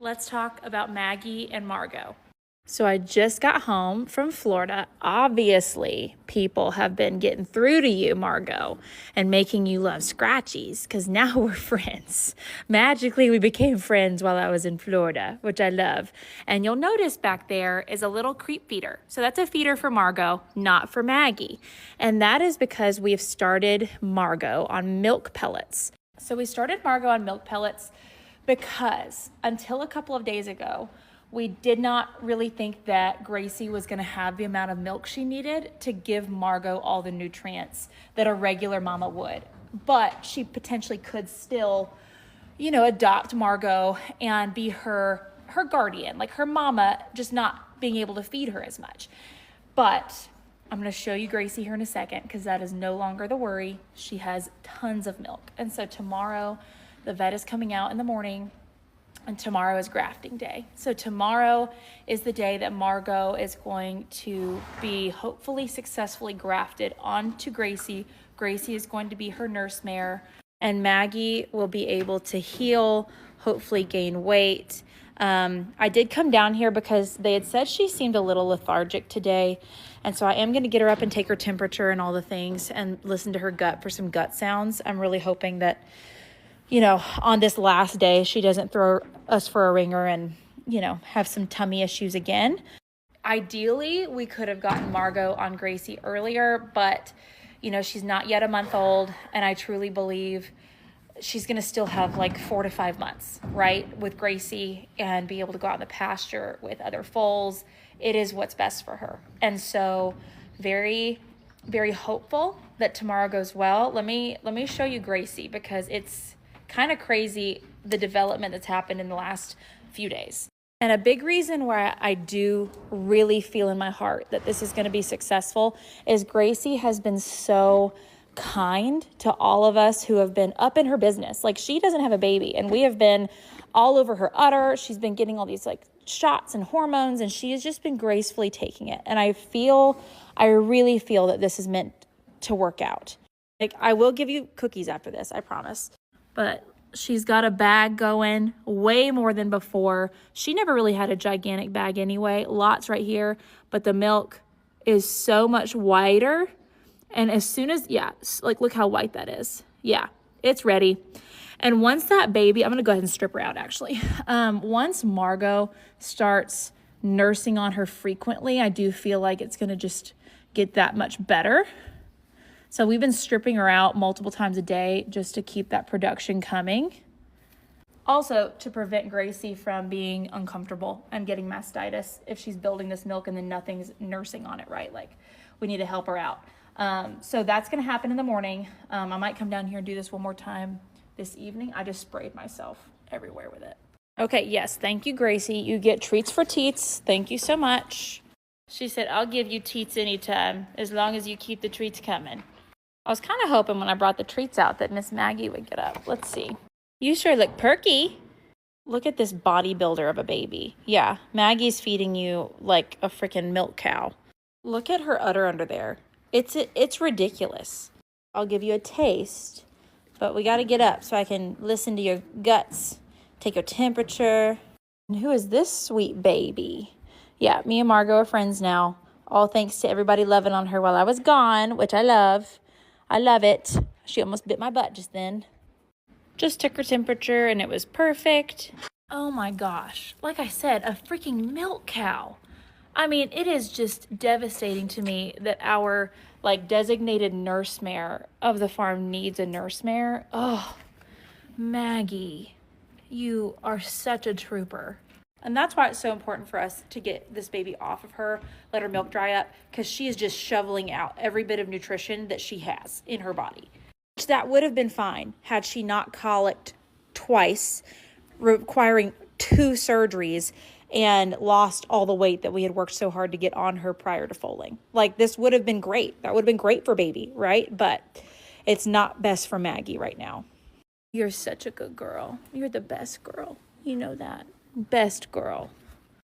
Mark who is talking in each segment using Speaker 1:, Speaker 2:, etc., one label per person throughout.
Speaker 1: Let's talk about Maggie and Margot. So I just got home from Florida. Obviously, people have been getting through to you, Margot, and making you love scratchies because now we're friends. Magically, we became friends while I was in Florida, which I love. And you'll notice back there is a little creep feeder. So that's a feeder for Margot, not for Maggie. And that is because we have started Margot on milk pellets. So we started Margot on milk pellets because until a couple of days ago, we did not really think that Gracie was going to have the amount of milk she needed to give Margot all the nutrients that a regular mama would. But she potentially could still, adopt Margot and be her guardian, like her mama, just not being able to feed her as much. But I'm going to show you Gracie here in a second because that is no longer the worry. She has tons of milk. And so tomorrow, the vet is coming out in the morning. And tomorrow is grafting day. So tomorrow is the day that Margot is going to be hopefully successfully grafted onto Gracie. Gracie is going to be her nurse mare. And Maggie will be able to heal, hopefully gain weight. I did come down here because they had said she seemed a little lethargic today. And so I am going to get her up and take her temperature and all the things and listen to her gut for some gut sounds. I'm really hoping that on this last day, she doesn't throw us for a ringer and, have some tummy issues again. Ideally, we could have gotten Margot on Gracie earlier, but, she's not yet a month old. And I truly believe she's going to still have like 4 to 5 months, right, with Gracie and be able to go out in the pasture with other foals. It is what's best for her. And so very, very hopeful that tomorrow goes well. Let me show you Gracie because it's kind of crazy the development that's happened in the last few days. And a big reason why I do really feel in my heart that this is going to be successful is Gracie has been so kind to all of us who have been up in her business. Like, she doesn't have a baby and we have been all over her udder. She's been getting all these like shots and hormones and she has just been gracefully taking it. And I really feel that this is meant to work out. Like, I will give you cookies after this, I promise. But she's got a bag going way more than before. She never really had a gigantic bag anyway. Lots right here. But the milk is so much whiter. And as soon as, look how white that is. Yeah, it's ready. And once that baby, I'm going to go ahead and strip her out actually. Once Margot starts nursing on her frequently, I do feel like it's going to just get that much better. So we've been stripping her out multiple times a day just to keep that production coming. Also, to prevent Gracie from being uncomfortable and getting mastitis if she's building this milk and then nothing's nursing on it, right? Like, we need to help her out. So that's going to happen in the morning. I might come down here and do this one more time this evening. I just sprayed myself everywhere with it. Okay, yes, thank you, Gracie. You get treats for teats. Thank you so much. She said, I'll give you teats anytime as long as you keep the treats coming. I was kind of hoping when I brought the treats out that Miss Maggie would get up. Let's see. You sure look perky. Look at this bodybuilder of a baby. Yeah, Maggie's feeding you like a freaking milk cow. Look at her udder under there. It's ridiculous. I'll give you a taste, but we got to get up so I can listen to your guts, take your temperature. And who is this sweet baby? Yeah, me and Margot are friends now. All thanks to everybody loving on her while I was gone, which I love. I love it. She almost bit my butt just then. Just took her temperature and it was perfect. Oh my gosh. Like I said, a freaking milk cow. I mean, it is just devastating to me that our designated nurse mare of the farm needs a nurse mare. Oh, Maggie, you are such a trooper. And that's why it's so important for us to get this baby off of her, let her milk dry up, because she is just shoveling out every bit of nutrition that she has in her body. That would have been fine had she not colicked twice, requiring 2 surgeries, and lost all the weight that we had worked so hard to get on her prior to foaling. Like, this would have been great. That would have been great for baby, right? But it's not best for Maggie right now. You're such a good girl. You're the best girl. You know that. Best girl.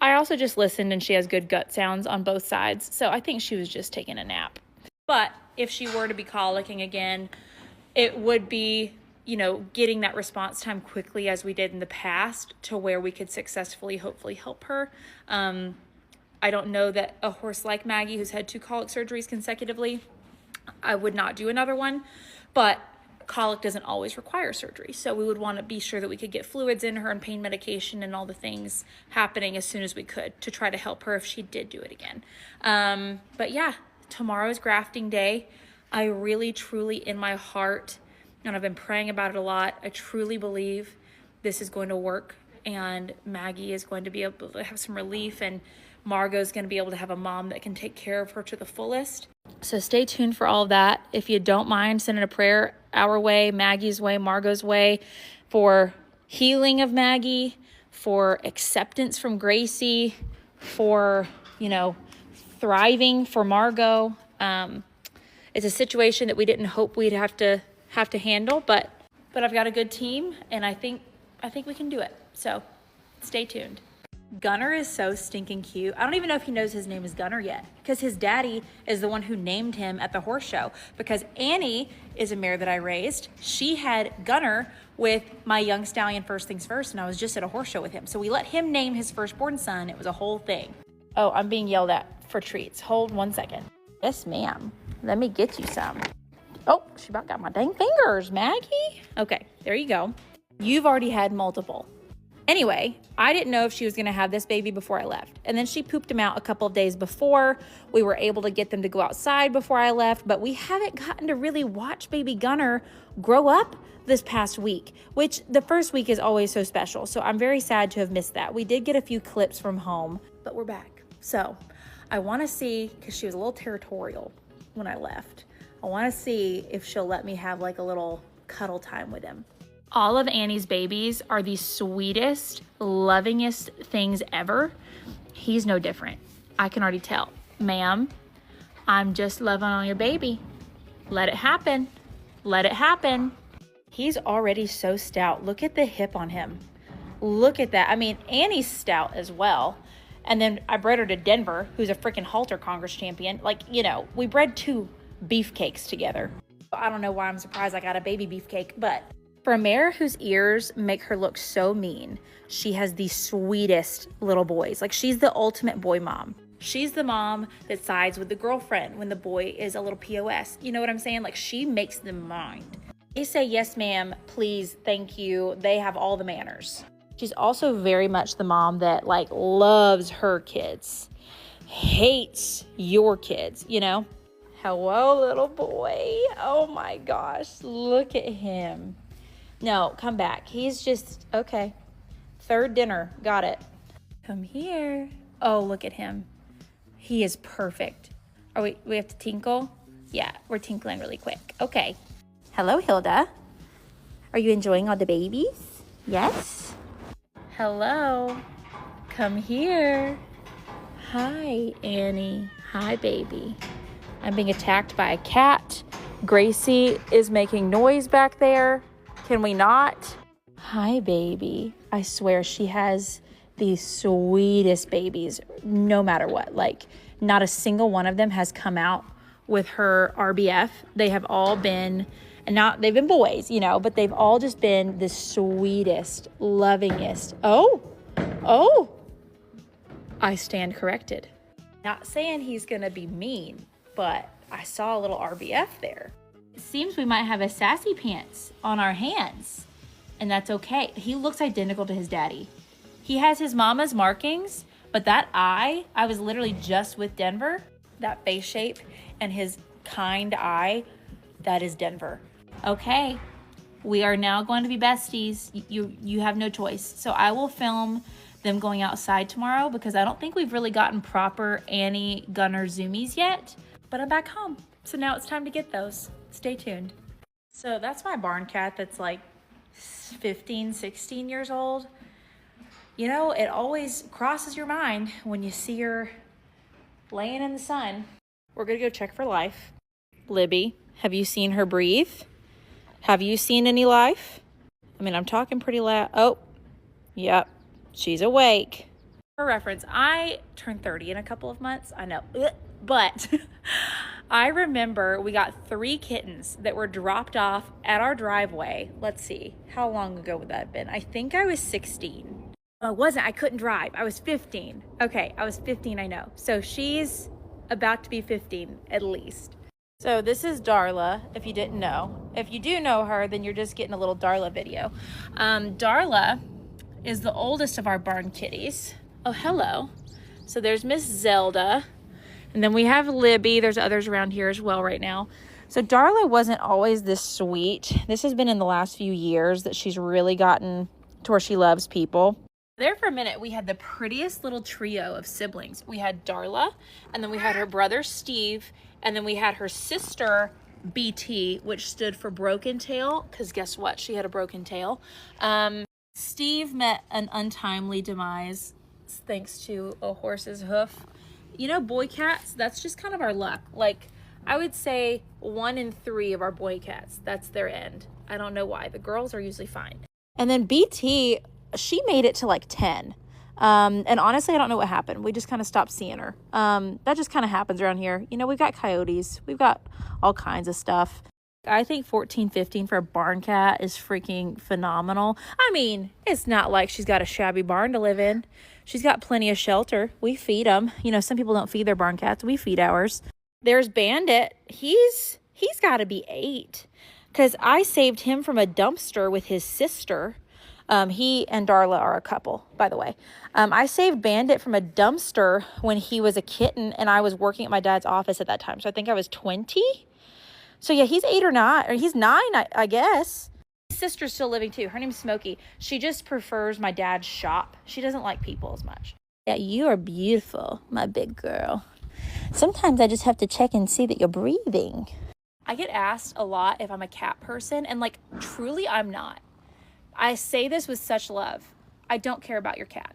Speaker 1: I also just listened and she has good gut sounds on both sides. So I think she was just taking a nap. But if she were to be colicking again, it would be getting that response time quickly as we did in the past to where we could successfully, hopefully help her. I don't know that a horse like Maggie, who's had 2 colic surgeries consecutively, I would not do another one, but colic doesn't always require surgery. So we would want to be sure that we could get fluids in her and pain medication and all the things happening as soon as we could to try to help her if she did do it again. But yeah, tomorrow is grafting day. I really, truly, in my heart, and I've been praying about it a lot, I truly believe this is going to work, and Maggie is going to be able to have some relief, and Margot is going to be able to have a mom that can take care of her to the fullest. So stay tuned for all of that. If you don't mind sending a prayer our way, Maggie's way, Margot's way, for healing of Maggie, for acceptance from Gracie, for, thriving for Margot. It's a situation that we didn't hope we'd have to handle, but I've got a good team, and I think we can do it. So stay tuned. Gunner is so stinking cute. I don't even know if he knows his name is Gunner yet, because his daddy is the one who named him at the horse show, because Annie is a mare that I raised. She had Gunner with my young stallion First Things First, and I was just at a horse show with him. So we let him name his firstborn son. It was a whole thing. Oh, I'm being yelled at for treats. Hold 1 second. Yes, ma'am. Let me get you some. Oh, she about got my dang fingers, Maggie. Okay, there you go. You've already had multiple. Anyway, I didn't know if she was going to have this baby before I left. And then she pooped him out a couple of days before. We were able to get them to go outside before I left, but we haven't gotten to really watch baby Gunner grow up this past week, which the first week is always so special. So I'm very sad to have missed that. We did get a few clips from home, but we're back. So I want to see, because she was a little territorial when I left, I want to see if she'll let me have like a little cuddle time with him. All of Annie's babies are the sweetest, lovingest things ever. He's no different. I can already tell. Ma'am, I'm just loving on your baby. Let it happen. Let it happen. He's already so stout. Look at the hip on him. Look at that. I mean, Annie's stout as well. And then I bred her to Denver, who's a freaking halter Congress champion. We bred 2 beefcakes together. I don't know why I'm surprised I got a baby beefcake, but for a mare whose ears make her look so mean, she has the sweetest little boys. Like, she's the ultimate boy mom. She's the mom that sides with the girlfriend when the boy is a little POS. You know what I'm saying? Like, she makes them mind. They say, yes, ma'am, please, thank you. They have all the manners. She's also very much the mom that, loves her kids, hates your kids, Hello, little boy. Oh, my gosh. Look at him. No, come back. He's just, okay. 3rd dinner. Got it. Come here. Oh, look at him. He is perfect. Are we have to tinkle? Yeah, we're tinkling really quick. Okay. Hello, Hilda. Are you enjoying all the babies? Yes? Hello. Come here. Hi, Annie. Hi, baby. I'm being attacked by a cat. Gracie is making noise back there. Can we not? Hi, baby. I swear she has the sweetest babies, no matter what. Not a single one of them has come out with her RBF. They have all been, they've been boys, but they've all just been the sweetest, lovingest. Oh, I stand corrected. Not saying he's going to be mean, but I saw a little RBF there. It seems we might have a sassy pants on our hands, and that's okay. He looks identical to his daddy. He has his mama's markings, but that eye, I was literally just with Denver, that face shape and his kind eye, that is Denver. Okay, we are now going to be besties. You have no choice. So I will film them going outside tomorrow, because I don't think we've really gotten proper Annie Gunner zoomies yet, but I'm back home. So now it's time to get those. Stay tuned. So that's my barn cat that's 15, 16 years old. It always crosses your mind when you see her laying in the sun. We're going to go check for life. Libby, have you seen her breathe? Have you seen any life? I'm talking pretty loud. Oh, yep, she's awake. For reference, I turned 30 in a couple of months. I know, but I remember we got 3 kittens that were dropped off at our driveway. Let's see, how long ago would that have been? I think I was 16. Oh, it wasn't, I couldn't drive. I was 15. Okay, I was 15, I know. So she's about to be 15 at least. So this is Darla, if you didn't know. If you do know her, then you're just getting a little Darla video. Darla is the oldest of our barn kitties. Oh, hello. So there's Miss Zelda. And then we have Libby. There's others around here as well right now. So Darla wasn't always this sweet. This has been in the last few years that she's really gotten to where she loves people. There for a minute, we had the prettiest little trio of siblings. We had Darla, and then we had her brother Steve, and then we had her sister BT, which stood for broken tail, because guess what? She had a broken tail. Steve met an untimely demise thanks to a horse's hoof. You know, boy cats, that's just kind of our luck. Like, I would say 1 in 3 of our boy cats, that's their end. I don't know why. The girls are usually fine. And then BT, she made it to like 10. And honestly, I don't know what happened. We just kind of stopped seeing her. That just kind of happens around here. You know, we've got coyotes. We've got all kinds of stuff. I think 14, 15 for a barn cat is freaking phenomenal. I mean, it's not like she's got a shabby barn to live in. She's got plenty of shelter. We feed them. You know, some people don't feed their barn cats. We feed ours. There's Bandit. He's got to be 8 because I saved him from a dumpster with his sister. He and Darla are a couple, by the way. I saved Bandit from a dumpster when he was a kitten, and I was working at my dad's office at that time. So I think I was 20. So yeah, he's 8 or 9, or he's 9, I guess. His sister's still living too. Her name's Smokey. She just prefers my dad's shop. She doesn't like people as much. Yeah, you are beautiful, my big girl. Sometimes I just have to check and see that you're breathing. I get asked a lot if I'm a cat person, and like, truly I'm not. I say this with such love. I don't care about your cat.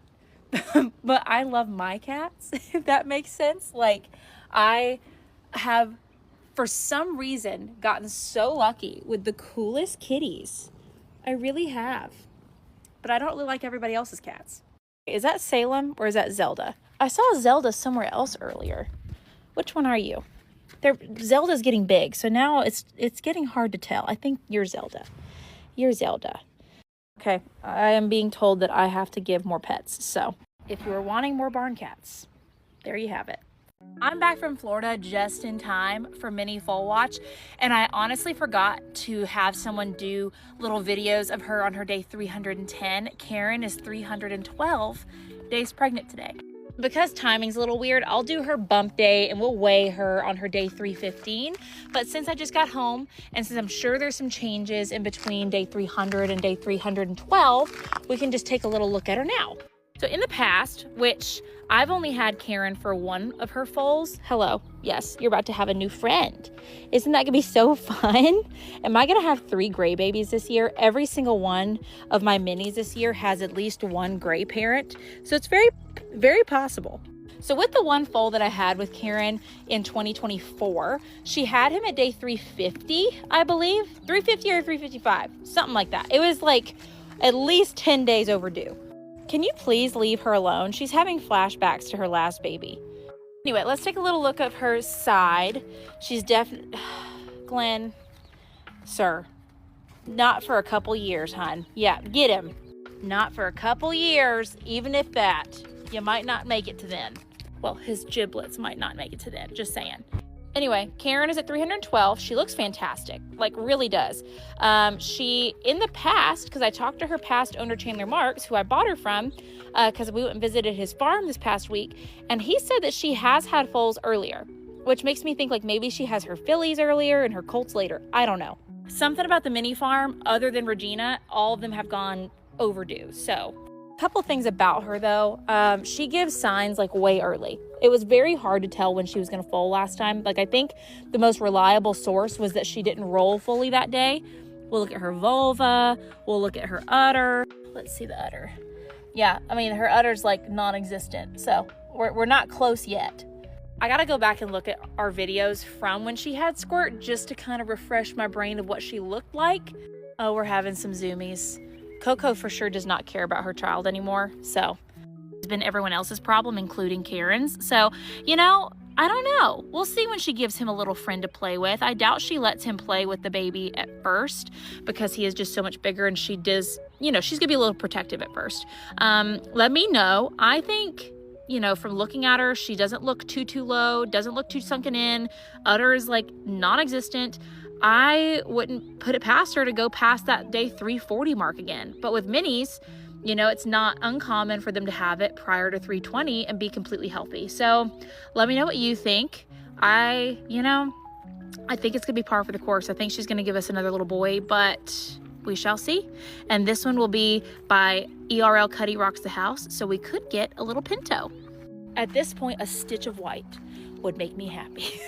Speaker 1: But I love my cats, if that makes sense. Like, I have, for some reason, gotten so lucky with the coolest kitties. I really have. But I don't really like everybody else's cats. Is that Salem or is that Zelda? I saw Zelda somewhere else earlier. Which one are you? Zelda's getting big, so now it's getting hard to tell. I think you're Zelda. You're Zelda. Okay, I am being told that I have to give more pets. So if you are wanting more barn cats, there you have it. I'm back from Florida just in time for mini foal watch, and I honestly forgot to have someone do little videos of her on her day 310. Karen is 312 days pregnant today. Because timing's a little weird, I'll do her bump day and we'll weigh her on her day 315. But since I just got home, and since I'm sure there's some changes in between day 300 and day 312, we can just take a little look at her now. So in the past, which I've only had Karen for 1 of her foals. Hello, yes, you're about to have a new friend. Isn't that gonna be so fun? Am I gonna have 3 gray babies this year? Every single one of my minis this year has at least 1 gray parent. So it's very, very possible. So with the 1 foal that I had with Karen in 2024, she had him at day 350, I believe. 350 or 355, something like that. It was like at least 10 days overdue. Can you please leave her alone? She's having flashbacks to her last baby. Anyway, let's take a little look of her side. She's definitely... Glenn, sir, not for a couple years, hon. Yeah, get him. Not for a couple years, even if that. You might not make it to then. Well, his giblets might not make it to then, just saying. Anyway, Karen is at 312. She looks fantastic, like really does. She, in the past, because I talked to her past owner, Chandler Marks, who I bought her from, because we went and visited his farm this past week, and he said that she has had foals earlier, which makes me think like maybe she has her fillies earlier and her colts later. I don't know. Something about the mini farm, other than Regina, all of them have gone overdue, so... Couple things about her though. She gives signs like way early. It was very hard to tell when she was going to foal last time. Like I think the most reliable source was that she didn't roll fully that day. We'll look at her vulva. We'll look at her udder. Let's see the udder. Yeah, I mean her udder's like non-existent. So we're not close yet. I got to go back and look at our videos from when she had squirt just to kind of refresh my brain of what she looked like. Oh, we're having some zoomies. Coco for sure does not care about her child anymore, so it's been everyone else's problem, including Karen's. So, you know, I don't know. We'll see when she gives him a little friend to play with. I doubt she lets him play with the baby at first because he is just so much bigger, and she does, she's going to be a little protective at first. Let me know. I think, from looking at her, she doesn't look too low, doesn't look too sunken in. Udder is like non-existent. I wouldn't put it past her to go past that day 340 mark again. But with minis, it's not uncommon for them to have it prior to 320 and be completely healthy. So let me know what you think. I think it's going to be par for the course. I think she's going to give us another little boy, but we shall see. And this one will be by ERL Cuddy Rocks the House. So we could get a little pinto. At this point, a stitch of white would make me happy.